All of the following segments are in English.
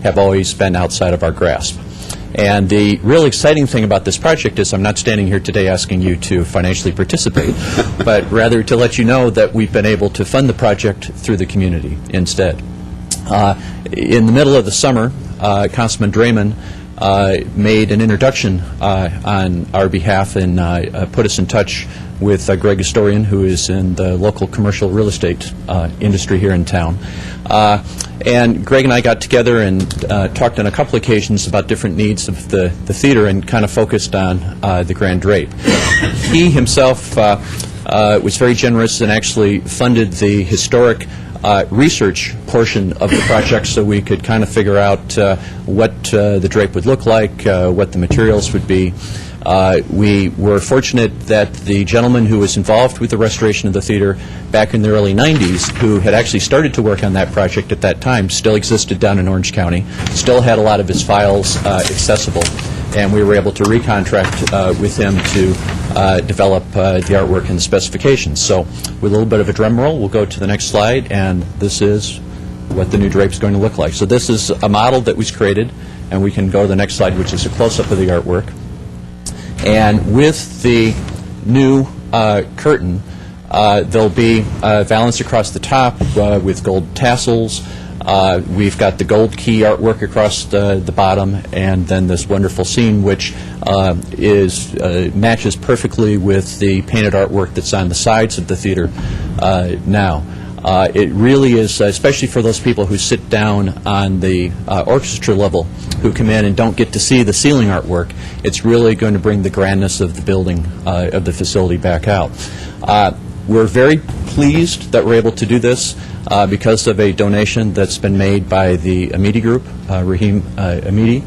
have always been outside of our grasp. And the real exciting thing about this project is I'm not standing here today asking you to financially participate, but rather to let you know that we've been able to fund the project through the community instead. In the middle of the summer, Councilman Draymond made an introduction on our behalf and put us in touch with Greg Historian, who is in the local commercial real estate industry here in town. And Greg and I got together and talked on a couple occasions about different needs of the theater and kind of focused on the Grand Drape. He himself was very generous and actually funded the historic research portion of the project so we could kind of figure out what the drape would look like, what the materials would be. We were fortunate that the gentleman who was involved with the restoration of the theater back in the early 90s, who had actually started to work on that project at that time, still existed down in Orange County, still had a lot of his files accessible, and we were able to recontract with him to develop the artwork and the specifications. So with a little bit of a drum roll, we'll go to the next slide, and this is what the new drape is going to look like. So this is a model that was created, and we can go to the next slide, which is a close-up of the artwork. And with the new curtain, there'll be valance across the top with gold tassels. We've got the gold key artwork across the bottom, and then this wonderful scene, which matches perfectly with the painted artwork that's on the sides of the theater now. It really is, especially for those people who sit down on the orchestra level, who come in and don't get to see the ceiling artwork, it's really going to bring the grandness of the building, of the facility back out. We're very pleased that we're able to do this because of a donation that's been made by the Amidi Group, Rahim Amidi.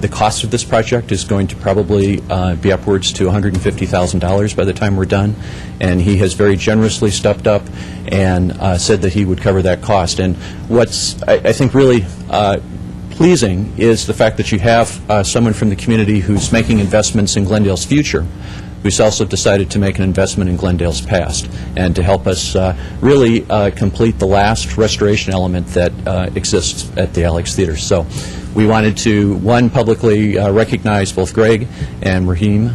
The cost of this project is going to probably be upwards to $150,000 by the time we're done, and he has very generously stepped up and said that he would cover that cost. And what's, I think, really pleasing is the fact that you have someone from the community who's making investments in Glendale's future, who's also decided to make an investment in Glendale's past and to help us really complete the last restoration element that exists at the Alex Theater. So we wanted to, one, publicly recognize both Greg and Rahim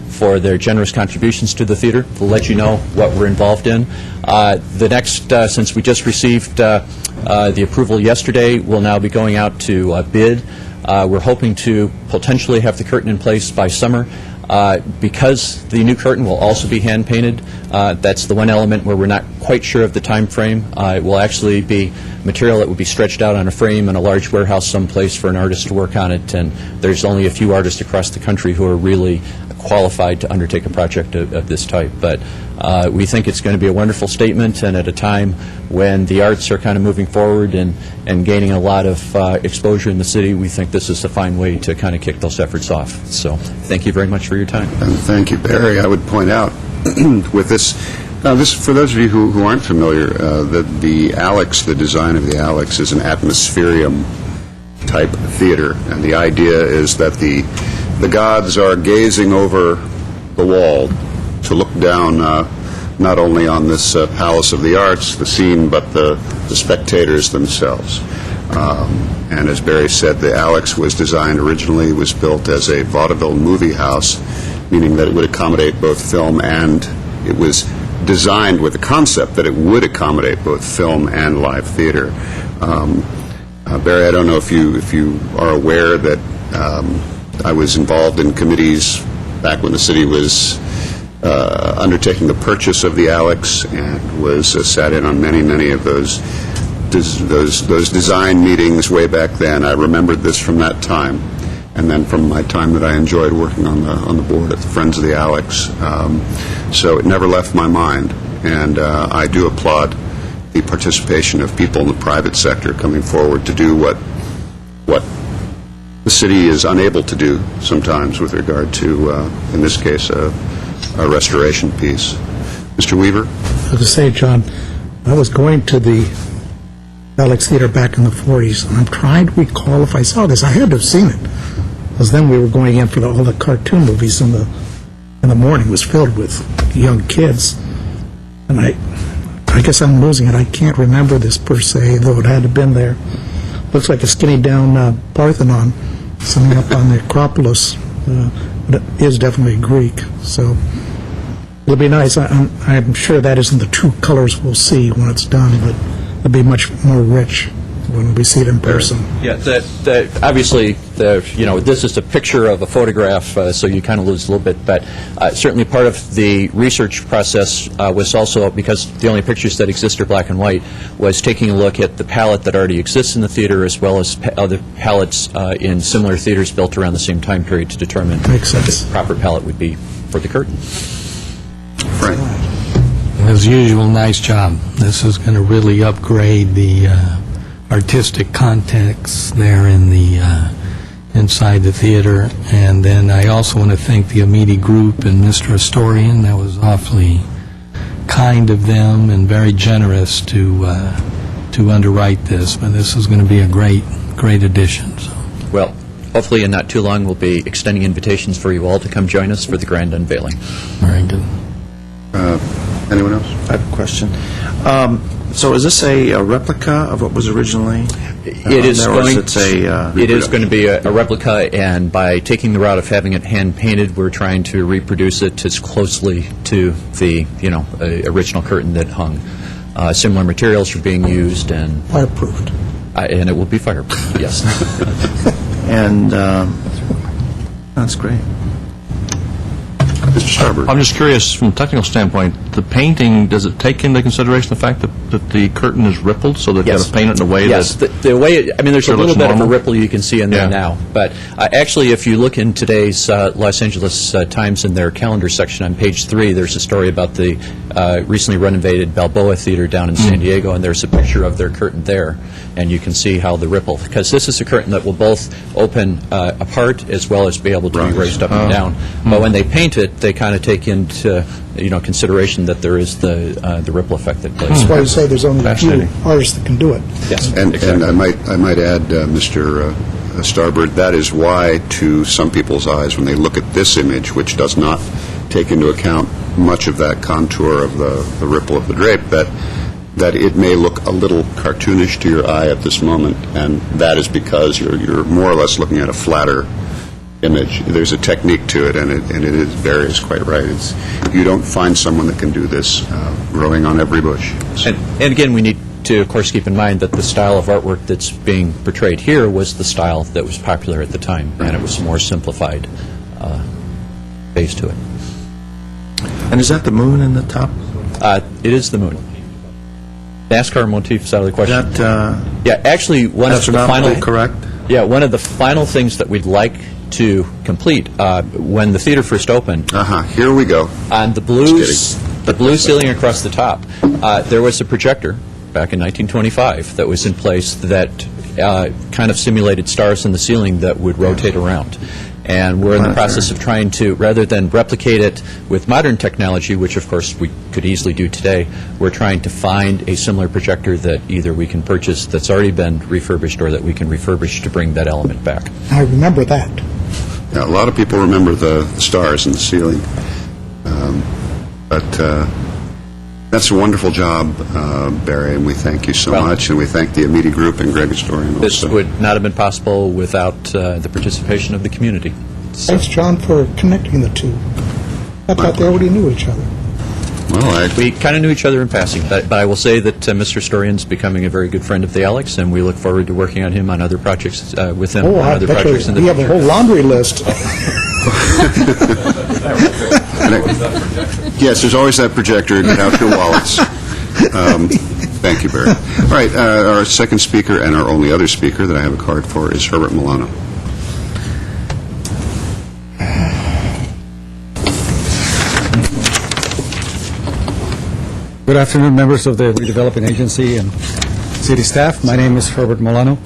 for their generous contributions to the theater, to let you know what we're involved in. The next, since we just received the approval yesterday, we'll now be going out to bid. We're hoping to potentially have the curtain in place by summer. Because the new curtain will also be hand-painted, that's the one element where we're not quite sure of the time frame. It will actually be material that will be stretched out on a frame in a large warehouse someplace for an artist to work on it, and there's only a few artists across the country who are really qualified to undertake a project of this type. But we think it's going to be a wonderful statement, and at a time when the arts are kind of moving forward and gaining a lot of exposure in the city, we think this is a fine way to kind of kick those efforts off. So thank you very much for your time. And thank you, Barry. I would point out with this, for those of you who aren't familiar, that the Alex, the design of the Alex, is an atmospherium type theater, and the idea is that the gods are gazing over the wall to look down not only on this Palace of the Arts, the scene, but the spectators themselves. And as Barry said, the Alex was designed originally, was built as a vaudeville movie house, meaning that it would accommodate both film, and it was designed with the concept that it would accommodate both film and live theater. Barry, I don't know if you are aware that I was involved in committees back when the city was undertaking the purchase of the Alex, and was sat in on many of those design meetings way back then. I remembered this from that time, and then from my time that I enjoyed working on the board at the Friends of the Alex. So it never left my mind, and I do applaud the participation of people in the private sector coming forward to do what the city is unable to do sometimes with regard to, in this case, a restoration piece. Mr. Weaver? I was going to say, John, I was going to the Alex Theater back in the 40s, and I'm trying to recall if I saw this. I had to have seen it, because then we were going in for all the cartoon movies in the morning. It was filled with young kids, and I guess I'm losing it. I can't remember this per se, though it had to have been there. looks like a skinny down Parthenon, something up on the Acropolis, but it is definitely Greek, so it'll be nice. I'm sure that isn't the true colors we'll see when it's done, but it'll be much more rich when we see it in person. Yeah, obviously, this is a picture of a photograph, so you kind of lose a little bit, but certainly part of the research process was also, because the only pictures that exist are black and white, was taking a look at the palette that already exists in the theater as well as other palettes in similar theaters built around the same time period to determine Makes what sense. the proper palette would be for the curtain. Frank? As usual, nice job. This is going to really upgrade the artistic context there in the inside the theater. And then I also want to thank the Amity Group and Mr. Historian. That was awfully kind of them and very generous to underwrite this. But this is going to be a great addition. So. Well, hopefully in not too long we'll be extending invitations for you all to come join us for the grand unveiling. Very good. Anyone else? I have a question. So is this a replica of what was originally? It is there, or going. is it It is going to be a replica, and by taking the route of having it hand painted, we're trying to reproduce it as closely to the original curtain that hung. Similar materials are being used, and Fireproofed. it will be fireproof. Yes. And that's great. Mr. Starbird? I'm just curious, from a technical standpoint, the painting, does it take into consideration the fact that the curtain is rippled, so they've got Yes. to paint it in a way Yes, that... the way, there's Sure a little looks bit of a normal. ripple you can see in there Yeah. now. But actually, if you look in today's Los Angeles Times in their calendar section on page 3, there's a story about the recently renovated Balboa Theater down in San Diego, and there's a picture of their curtain there, and you can see how the ripple, because this is a curtain that will both open apart as well as be able to be raised up and down. But when they paint it, they kind of take into consideration that there is the ripple effect that plays. That's why you say there's only a few Fascinating. artists that can do it. Yes, And exactly. I might add, Mr. Starbird, that is why, to some people's eyes, when they look at this image, which does not take into account much of that contour of the ripple of the drape, that it may look a little cartoonish to your eye at this moment, and that is because you're more or less looking at a flatter image. There's a technique to it, and it varies quite right. You don't find someone that can do this growing on every bush. So- And again, we need to, of course, keep in mind that the style of artwork that's being portrayed here was the style that was popular at the time, and it was a more simplified base to it. And is that the moon in the top? It is the moon. NASCAR motifs out of the question. That Yeah, actually, one of the astronomically final correct? Yeah, one of the final things that we'd like to complete when the theater first opened, Here we go. on the blue ceiling across the top, there was a projector back in 1925 that was in place that kind of simulated stars in the ceiling that would rotate around. And we're in the process of trying to, rather than replicate it with modern technology, which of course we could easily do today, we're trying to find a similar projector that either we can purchase that's already been refurbished or that we can refurbish to bring that element back. I remember that. Yeah, a lot of people remember the stars in the ceiling. But that's a wonderful job, Barry, and we thank you so Well, much, and we thank the Amity Group and Greg Historian This also. would not have been possible without the participation of the community. Thanks, John, for connecting the two. I thought they already knew each other. Well, We kind of knew each other in passing, but I will say that Mr. Historian's becoming a very good friend of the Alex, and we look forward to working on him on other projects, with him on I other bet projects in the you have a future. whole laundry list. yes, there's always that projector. Get out your wallets. Thank you, Barry. All right, our second speaker and our only other speaker that I have a card for is Herbert Milano. Good afternoon, members of the Redevelopment Agency and city staff. My name is Herbert Milano.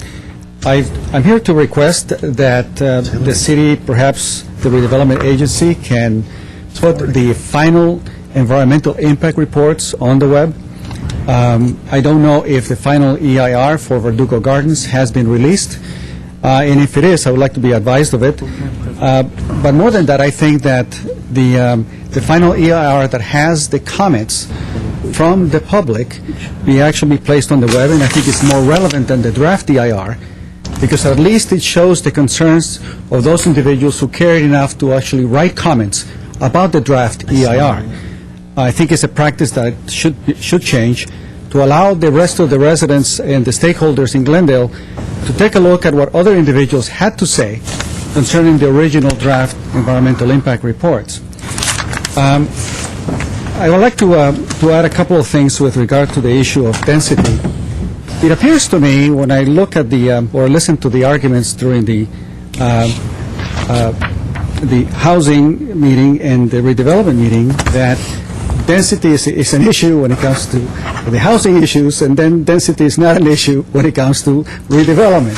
I'm here to request that the city, perhaps the Redevelopment Agency, can put the final environmental impact reports on the web. I don't know if the final EIR for Verdugo Gardens has been released, and if it is, I would like to be advised of it. But more than that, I think that the final EIR that has the comments from the public be actually placed on the web, and I think it's more relevant than the draft EIR, because at least it shows the concerns of those individuals who cared enough to actually write comments about the draft EIR. I think it's a practice that should change, to allow the rest of the residents and the stakeholders in Glendale to take a look at what other individuals had to say concerning the original draft environmental impact reports. I would like to add a couple of things with regard to the issue of density. It appears to me, when I look at or listen to the arguments during the housing meeting and the redevelopment meeting, that density is an issue when it comes to the housing issues, and then density is not an issue when it comes to redevelopment.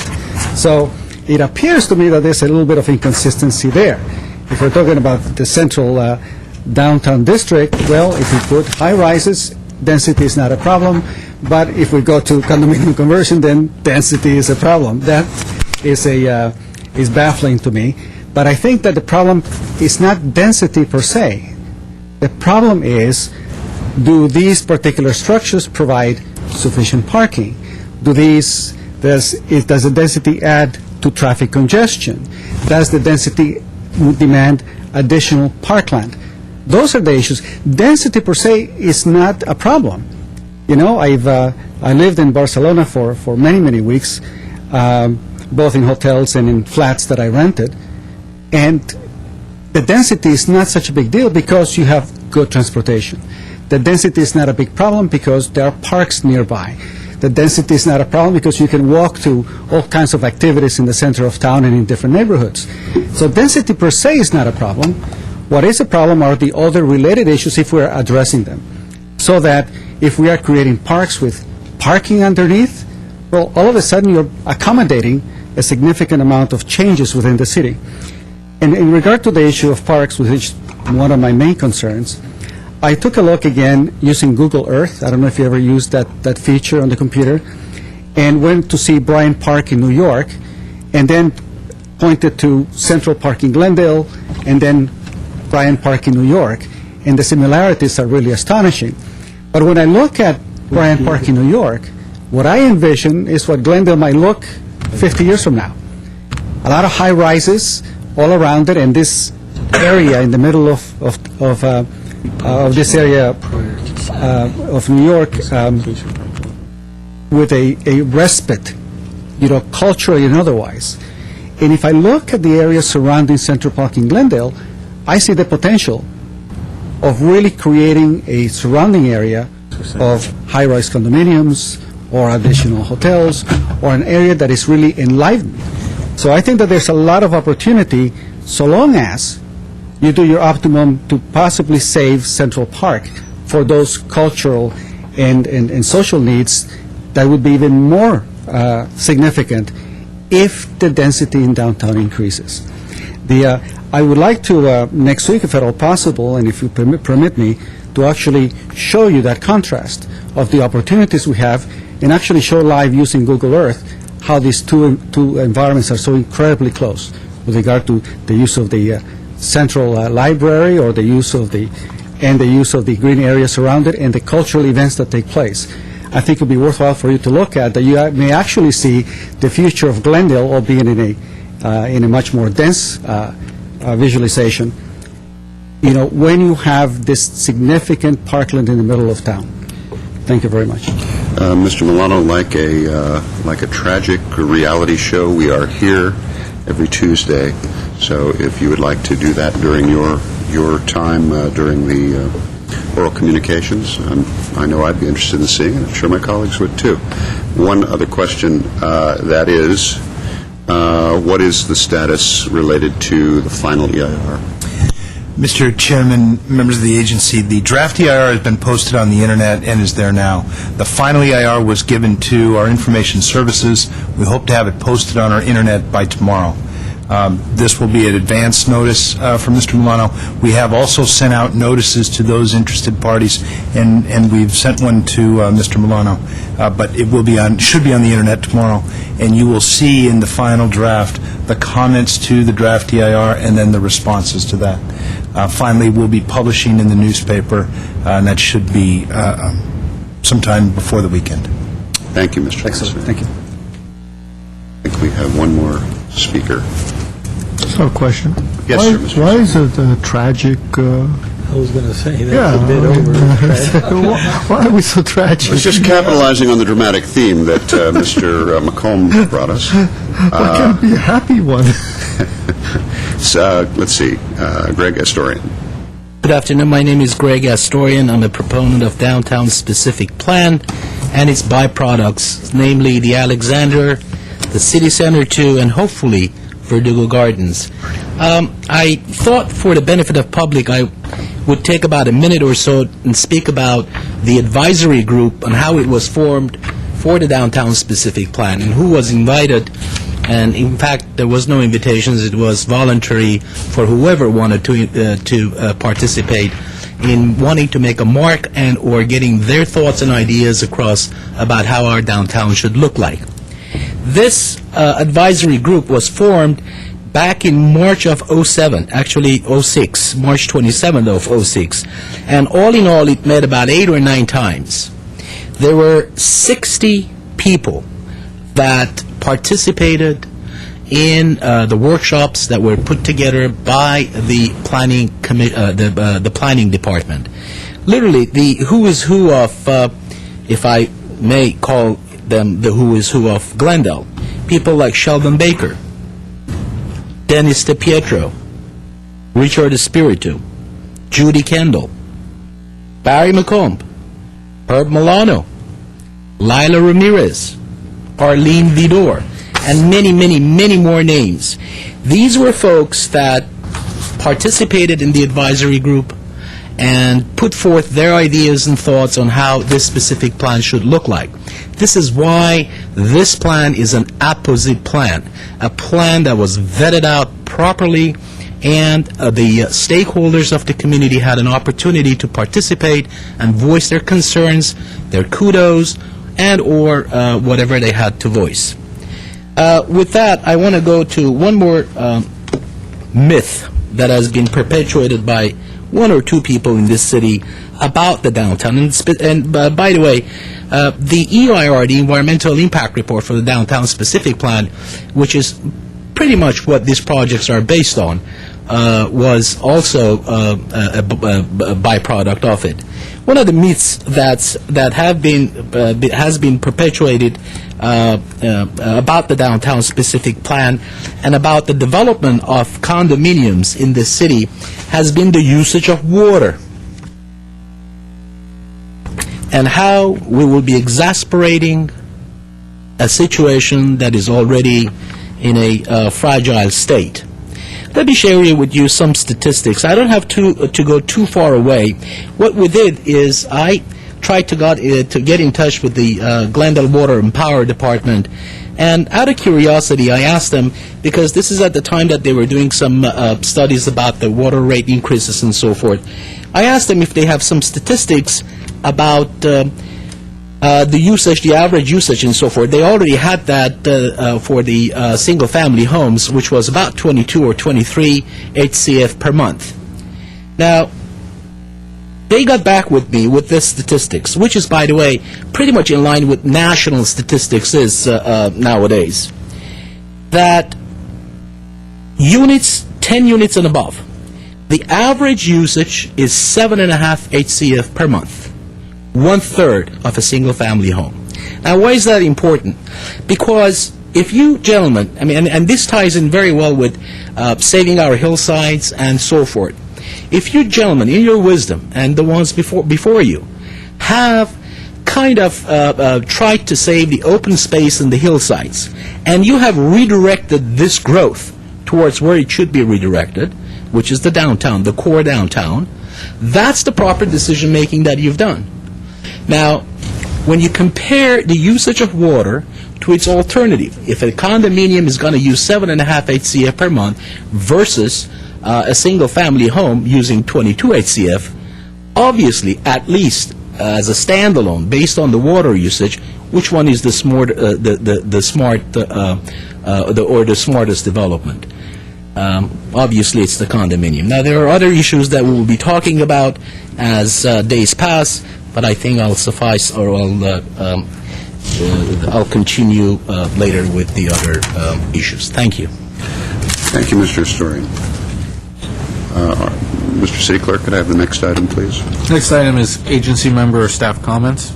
So it appears to me that there's a little bit of inconsistency there. If we're talking about the central downtown district, well, if we put high-rises, density is not a problem, but if we go to condominium conversion, then density is a problem. That is baffling to me. But I think that the problem is not density per se. The problem is, do these particular structures provide sufficient parking? Does the density add to traffic congestion? Does the density demand additional parkland? Those are the issues. Density per se is not a problem. You know, I lived in Barcelona for many weeks, both in hotels and in flats that I rented, and the density is not such a big deal because you have good transportation. The density is not a big problem because there are parks nearby. The density is not a problem because you can walk to all kinds of activities in the center of town and in different neighborhoods. So density per se is not a problem. What is a problem are the other related issues if we're addressing them. So that if we are creating parks with parking underneath, well, all of a sudden you're accommodating a significant amount of changes within the city. And in regard to the issue of parks, which is one of my main concerns, I took a look again using Google Earth. I don't know if you ever used that feature on the computer, and went to see Bryant Park in New York, and then pointed to Central Park in Glendale, and then Bryant Park in New York, and the similarities are really astonishing. But when I look at Bryant Park in New York, what I envision is what Glendale might look 50 years from now. A lot of high-rises all around it, and this area in the middle of this area of New York with a respite, you know, culturally and otherwise. And if I look at the area surrounding Central Park in Glendale, I see the potential of really creating a surrounding area of high-rise condominiums or additional hotels, or an area that is really enlivened. So I think that there's a lot of opportunity, so long as you do your optimum to possibly save Central Park for those cultural and social needs that would be even more significant if the density in downtown increases. I would like to, next week, if at all possible, and if you permit me, to actually show you that contrast of the opportunities we have, and actually show live using Google Earth how these two environments are so incredibly close with regard to the use of the central library, or the use of the green areas around it, and the cultural events that take place. I think it would be worthwhile for you to look at, that you may actually see the future of Glendale, albeit in a much more dense visualization, you know, when you have this significant parkland in the middle of town. Thank you very much. Mr. Milano, like a tragic reality show, we are here every Tuesday. So if you would like to do that during your time during the oral communications, I know I'd be interested in seeing it. I'm sure my colleagues would too. One other question, that is, what is the status related to the final EIR? Mr. Chairman, members of the agency, the draft EIR has been posted on the Internet and is there now. The final EIR was given to our information services. We hope to have it posted on our Internet by tomorrow. This will be an advance notice from Mr. Milano. We have also sent out notices to those interested parties, and we've sent one to Mr. Milano. But it will should be on the Internet tomorrow, and you will see in the final draft the comments to the draft EIR and then the responses to that. Finally, we'll be publishing in the newspaper, and that should be sometime before the weekend. Thank you, Mr. Excellent. Thank you. I think we have one more speaker. Just have a question. Yes, sir, Mr. Why is it tragic? I was going to say, Yeah. that's a bit over. Why are we so tragic? It's just capitalizing on the dramatic theme that Mr. McComb brought us. Why can't it be a happy one? So, let's see, Greg Astorian. Good afternoon. My name is Greg Astorian. I'm a proponent of Downtown Specific Plan and its byproducts, namely the Alexander, the City Center 2, and hopefully Verdugo Gardens. I thought for the benefit of public, I would take about a minute or so and speak about the advisory group and how it was formed for the Downtown Specific Plan and who was invited. And in fact, there was no invitations. It was voluntary for whoever wanted to participate in wanting to make a mark and or getting their thoughts and ideas across about how our downtown should look like. This advisory group was formed back in March of '07, actually '06, March 27th of '06. And all in all, it met about 8 or 9 times. There were 60 people that participated in the workshops that were put together by the the planning department. Literally, the who is who of, if I may call them the who is who of Glendale. People like Sheldon Baker, Dennis DePietro, Richard Espiritu, Judy Kendall, Barry McComb, Herb Milano, Lila Ramirez, Arlene Vidor, and many, many, many more names. These were folks that participated in the advisory group and put forth their ideas and thoughts on how this specific plan should look like. This is why this plan is an apposite plan, a plan that was vetted out properly, and the stakeholders of the community had an opportunity to participate and voice their concerns, their kudos, and or whatever they had to voice. With that, I want to go to one more myth that has been perpetuated by 1 or 2 people in this city about the downtown. And by the way, the EIR, the Environmental Impact Report for the Downtown Specific Plan, which is pretty much what these projects are based on, was also a byproduct of it. One of the myths that has been perpetuated about the Downtown Specific Plan and about the development of condominiums in this city has been the usage of water, and how we will be exasperating a situation that is already in a fragile state. Let me share with you some statistics. I don't have to go too far away. What we did is I tried to get in touch with the Glendale Water and Power Department, and out of curiosity, I asked them, because this is at the time that they were doing some studies about the water rate increases and so forth. I asked them if they have some statistics about the usage, the average usage and so forth. They already had that for the single-family homes, which was about 22 or 23 HCF per month. Now, they got back with me with this statistics, which is, by the way, pretty much in line with national statistics is nowadays, that units, 10 units and above, the average usage is 7.5 HCF per month. 1/3 of a single-family home. Now, why is that important? Because if you gentlemen, I mean, and this ties in very well with saving our hillsides and so forth. If you gentlemen, in your wisdom, and the ones before you, have kind of tried to save the open space and the hillsides, and you have redirected this growth towards where it should be redirected, which is the downtown, the core downtown, that's the proper decision-making that you've done. Now, when you compare the usage of water to its alternative, if a condominium is going to use 7.5 HCF per month versus a single-family home using 22 HCF, obviously, at least as a standalone, based on the water usage, which one is the smartest development? Obviously, it's the condominium. Now, there are other issues that we will be talking about as days pass, but I think I'll suffice, or I'll I'll continue later with the other issues. Thank you. Thank you, Mr. Historian. Mr. City Clerk, could I have the next item, please? Next item is agency member or staff comments.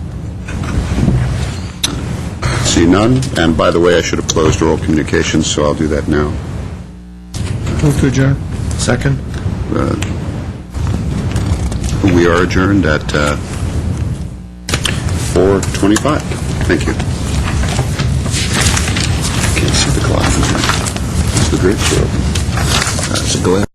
See none, and by the way, I should have closed oral communications, so I'll do that now. Move to adjourn. Second. We are adjourned at 4:25. Thank you. Can't see the clock. It's the grapes are open. It's a glass.